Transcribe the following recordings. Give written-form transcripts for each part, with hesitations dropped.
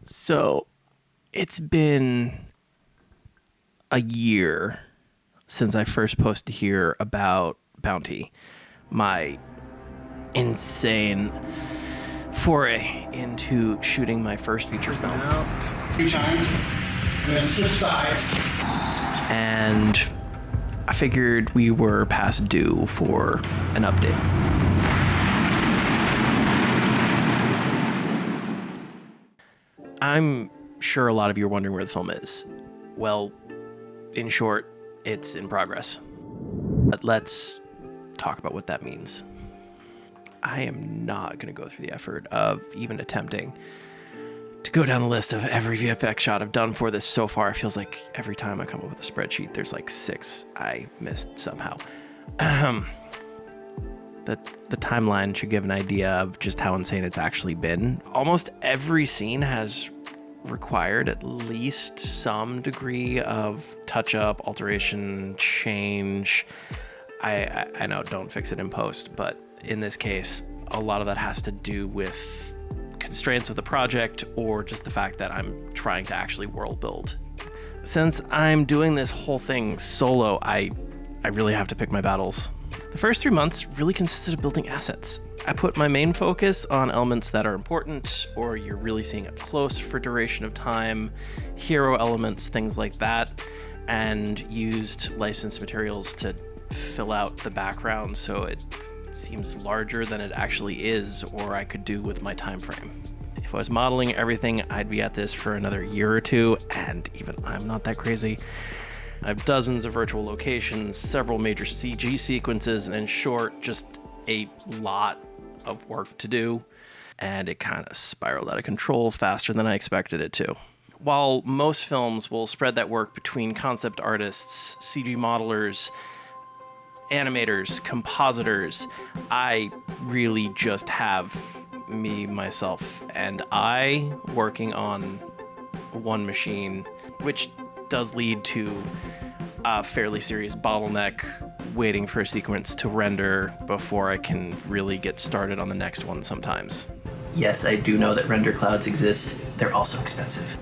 So it's been a year since I first posted to hear about Bounty, my insane foray into shooting my first feature film. Out 2 times, and then switch sides. And I figured we were past due for an update. I'm sure a lot of you are wondering where the film is. Well, in short, it's in progress. But let's talk about what that means. I am not going to go through the effort of even attempting to go down the list of every VFX shot I've done for this so far. It feels like every time I come up with a spreadsheet, there's like 6 I missed somehow. The timeline should give an idea of just how insane it's actually been. Almost every scene has required at least some degree of touch-up, alteration, change. I know, don't fix it in post, but in this case, a lot of that has to do with constraints of the project or just the fact that I'm trying to actually world build. Since I'm doing this whole thing solo, I really have to pick my battles. The first 3 months really consisted of building assets. I put my main focus on elements that are important or you're really seeing up close for duration of time, hero elements, things like that, and used licensed materials to fill out the background so it seems larger than it actually is, or I could do with my time frame. If I was modeling everything, I'd be at this for another year or two, and even I'm not that crazy. I have dozens of virtual locations, several major CG sequences, and in short, just a lot of work to do, and it kind of spiraled out of control faster than I expected it to. While most films will spread that work between concept artists, CG modelers, animators, compositors, I really just have me, myself, and I working on one machine, which does lead to a fairly serious bottleneck waiting for a sequence to render before I can really get started on the next one sometimes. Yes, I do know that render clouds exist. They're also expensive.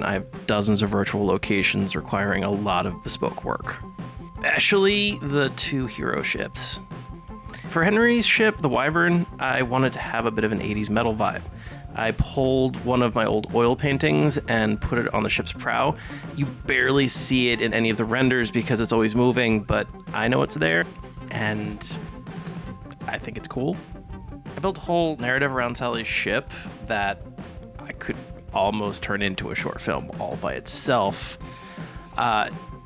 I have dozens of virtual locations requiring a lot of bespoke work. Especially the 2 hero ships. For Henry's ship, the Wyvern, I wanted to have a bit of an 80s metal vibe. I pulled one of my old oil paintings and put it on the ship's prow. You barely see it in any of the renders because it's always moving, but I know it's there, and I think it's cool. I built a whole narrative around Sally's ship that I could almost turn into a short film all by itself.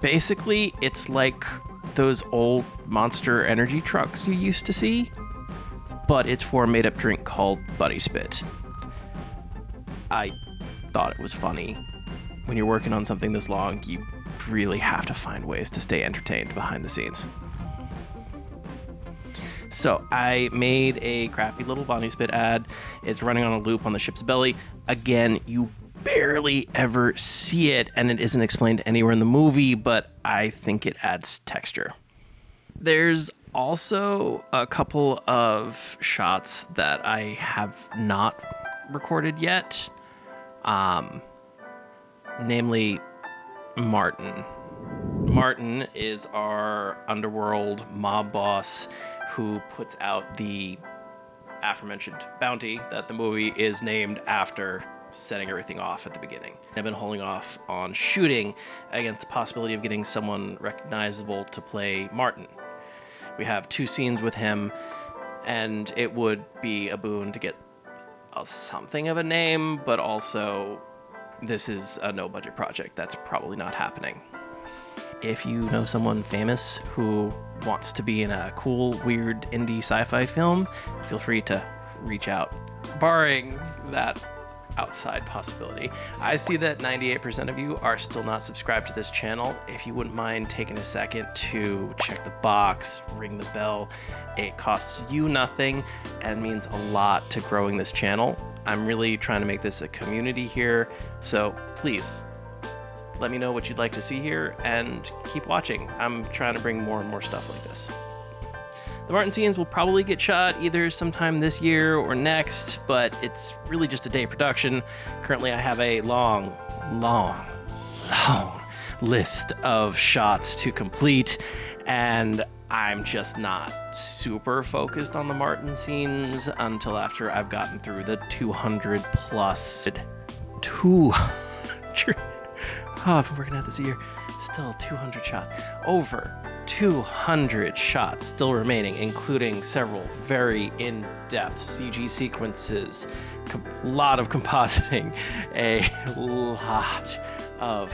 Basically, it's like those old Monster Energy trucks you used to see, but it's for a made-up drink called Buddy Spit. I thought it was funny. When you're working on something this long, you really have to find ways to stay entertained behind the scenes. So I made a crappy little Buddy Spit ad. It's running on a loop on the ship's belly. Again, you barely ever see it, and it isn't explained anywhere in the movie, but I think it adds texture. There's also a couple of shots that I have not recorded yet, namely Martin. Martin is our underworld mob boss who puts out the aforementioned bounty that the movie is named after, setting everything off at the beginning. I've been holding off on shooting against the possibility of getting someone recognizable to play Martin. We have 2 scenes with him, and it would be a boon to get something of a name, but also this is a no-budget project. That's probably not happening. If you know someone famous who wants to be in a cool, weird indie sci-fi film, feel free to reach out. Barring that outside possibility, I see that 98% of you are still not subscribed to this channel. If you wouldn't mind taking a second to check the box, ring the bell, it costs you nothing and means a lot to growing this channel. I'm really trying to make this a community here, so please let me know what you'd like to see here and keep watching. I'm trying to bring more and more stuff like this. The Martin scenes will probably get shot either sometime this year or next, but it's really just a day production. Currently, I have a long list of shots to complete, and I'm just not super focused on the Martin scenes until after I've gotten through the 200 plus. 200. Oh, I've been working at this a year. Still 200 shots. Over 200 shots still remaining, including several very in-depth CG sequences, a lot of compositing, a lot of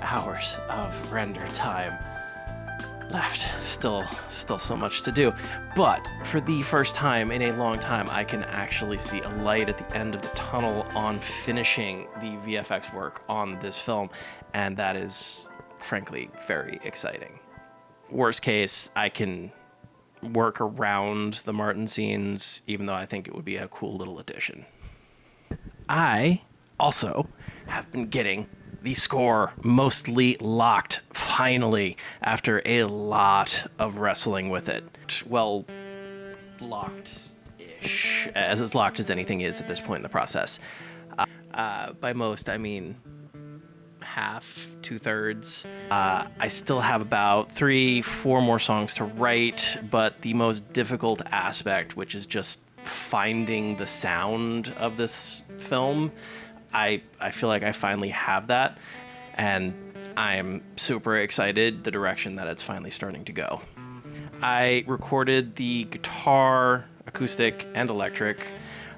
hours of render time left. Still so much to do. But for the first time in a long time, I can actually see a light at the end of the tunnel on finishing the VFX work on this film, and that is frankly very exciting. Worst case, I can work around the Martin scenes, even though I think it would be a cool little addition. I also have been getting the score mostly locked, finally, after a lot of wrestling with it. Well, locked-ish, as locked as anything is at this point in the process. By most, I mean half, 2/3. I still have about 3-4 more songs to write, but the most difficult aspect, which is just finding the sound of this film, I feel like I finally have that, and I'm super excited the direction that it's finally starting to go. I recorded the guitar, acoustic, and electric.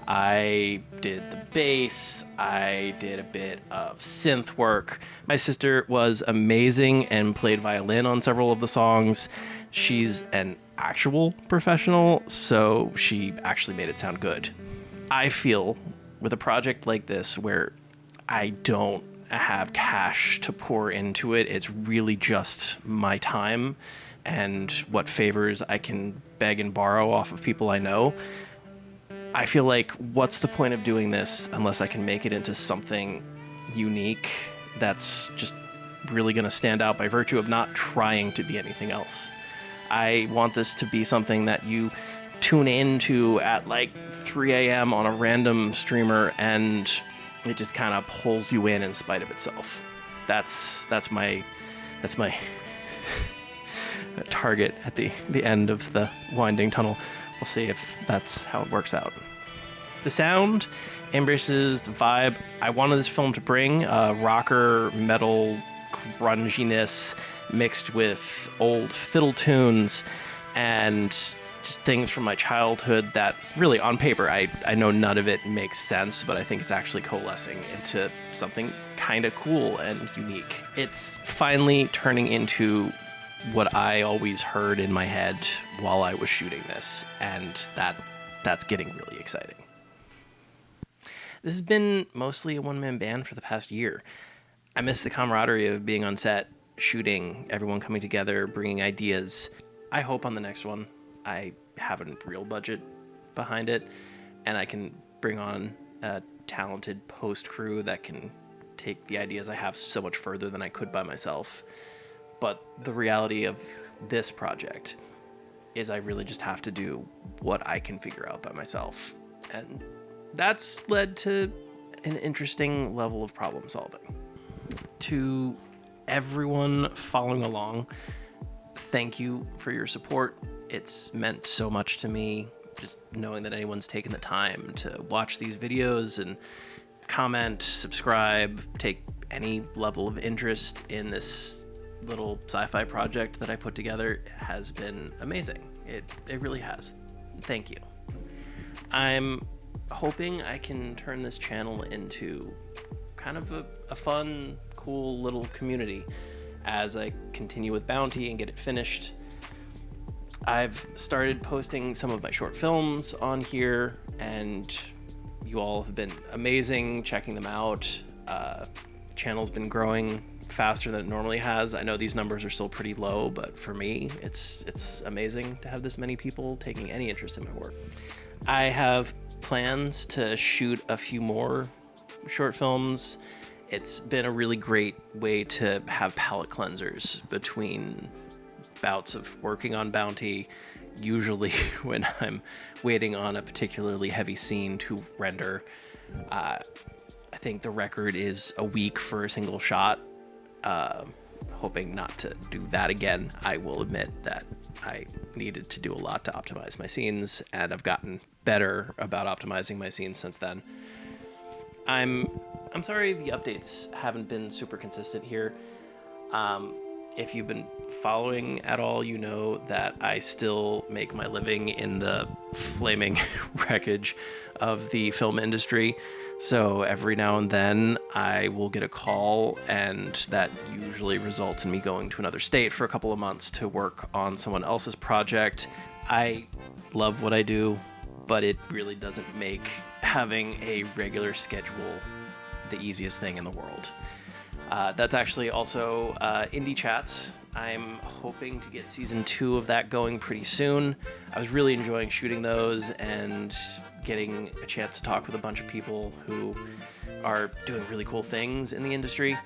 I did the bass. I did a bit of synth work. My sister was amazing and played violin on several of the songs. She's an actual professional, so she actually made it sound good. I feel with a project like this where I don't have cash to pour into it, it's really just my time and what favors I can beg and borrow off of people I know. I feel like, what's the point of doing this unless I can make it into something unique that's just really going to stand out by virtue of not trying to be anything else. I want this to be something that you tune into at like 3 a.m. on a random streamer, and it just kind of pulls you in spite of itself. That's my target at the end of the winding tunnel. We'll see if that's how it works out. The sound embraces the vibe I wanted this film to bring, rocker, metal, grunginess mixed with old fiddle tunes and just things from my childhood that really, on paper, I know none of it makes sense, but I think it's actually coalescing into something kind of cool and unique. It's finally turning into what I always heard in my head while I was shooting this, and that's getting really exciting. This has been mostly a one-man band for the past year. I miss the camaraderie of being on set, shooting, everyone coming together, bringing ideas. I hope on the next one I have a real budget behind it, and I can bring on a talented post crew that can take the ideas I have so much further than I could by myself. But the reality of this project is I really just have to do what I can figure out by myself. And that's led to an interesting level of problem solving. To everyone following along, thank you for your support. It's meant so much to me, just knowing that anyone's taken the time to watch these videos and comment, subscribe, take any level of interest in this little sci-fi project that I put together has been amazing. It really has. Thank you. I'm hoping I can turn this channel into kind of a fun, cool little community as I continue with Bounty and get it finished. I've started posting some of my short films on here, and you all have been amazing checking them out. Channel's been growing faster than it normally has. I know these numbers are still pretty low, but for me, it's amazing to have this many people taking any interest in my work. I have plans to shoot a few more short films. It's been a really great way to have palate cleansers between bouts of working on Bounty, usually when I'm waiting on a particularly heavy scene to render, I think the record is a week for a single shot. Hoping not to do that again. I will admit that I needed to do a lot to optimize my scenes, and I've gotten better about optimizing my scenes since then. I'm sorry the updates haven't been super consistent here. If you've been following at all, you know that I still make my living in the flaming wreckage of the film industry. So every now and then I will get a call, and that usually results in me going to another state for a couple of months to work on someone else's project. I love what I do, but it really doesn't make having a regular schedule the easiest thing in the world. That's actually also Indie Chats. I'm hoping to get season 2 of that going pretty soon. I was really enjoying shooting those and getting a chance to talk with a bunch of people who are doing really cool things in the industry.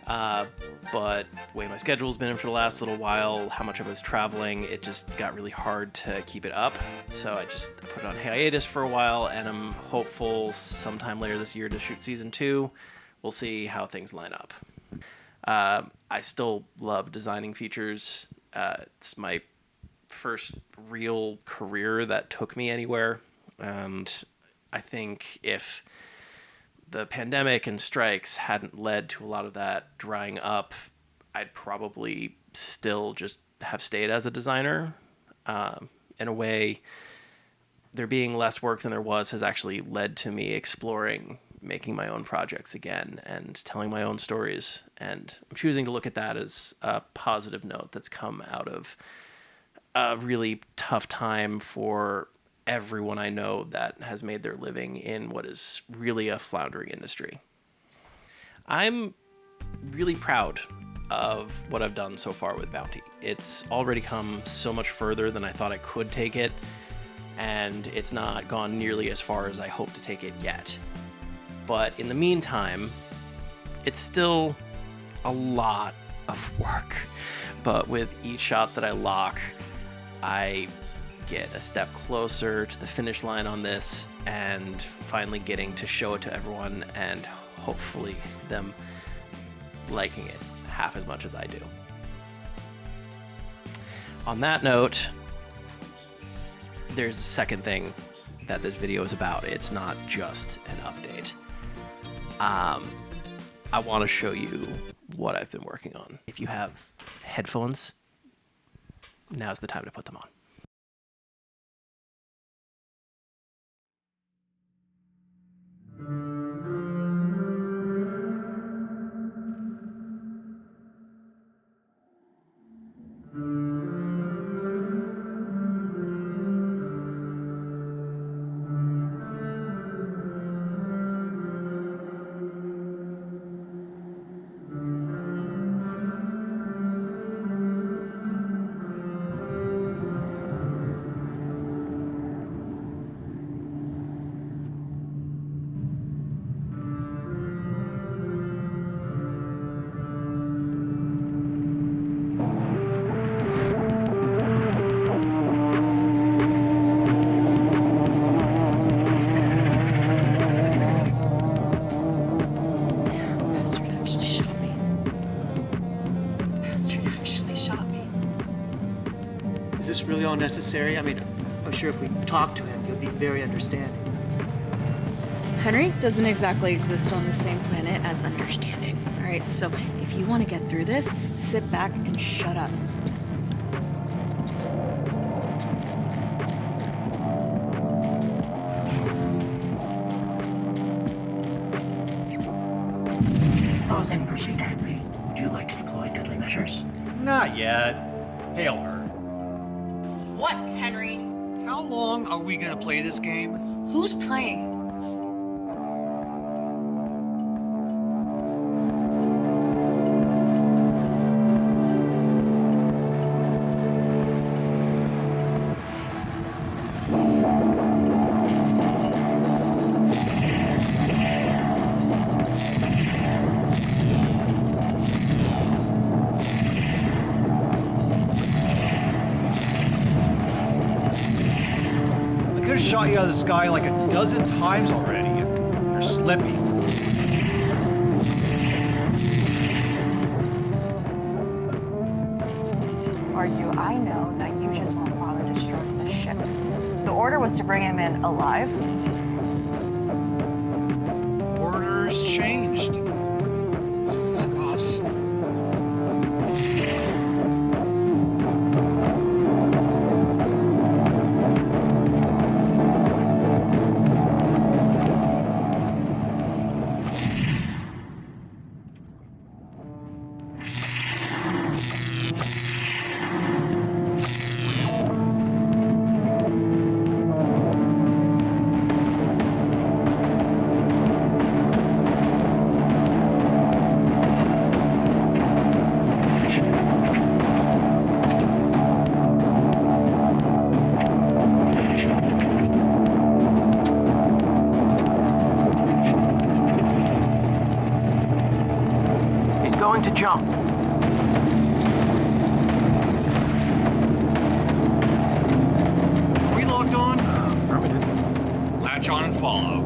But the way my schedule's been for the last little while, how much I was traveling, it just got really hard to keep it up. So I just put it on hiatus for a while, and I'm hopeful sometime later this year to shoot season 2. We'll see how things line up. I still love designing features. It's my first real career that took me anywhere. And I think if the pandemic and strikes hadn't led to a lot of that drying up, I'd probably still just have stayed as a designer. In a way, there being less work than there was has actually led to me exploring making my own projects again and telling my own stories. And I'm choosing to look at that as a positive note that's come out of a really tough time for everyone I know that has made their living in what is really a floundering industry. I'm really proud of what I've done so far with Bounty. It's already come so much further than I thought I could take it, and it's not gone nearly as far as I hope to take it yet. But in the meantime, it's still a lot of work. But with each shot that I lock, I get a step closer to the finish line on this and finally getting to show it to everyone and hopefully them liking it half as much as I do. On that note, there's a second thing that this video is about. It's not just an update. I want to show you what I've been working on. If you have headphones, now's the time to put them on. Is this really all necessary? I mean, I'm sure if we talk to him, he'll be very understanding. Henry doesn't exactly exist on the same planet as understanding. All right, so if you want to get through this, sit back and shut up. Pausing pursuit, Henry. Would you like to deploy deadly measures? Not yet. Hail her. What, Henry? How long are we gonna play this game? Who's playing? shot you out of the sky like a dozen times already. You're slippy. Or do I know that you just won't bother destroying the ship? The order was to bring him in alive. Orders changed. Fuck off. He's going to jump. Are we locked on? Affirmative. Latch on and follow.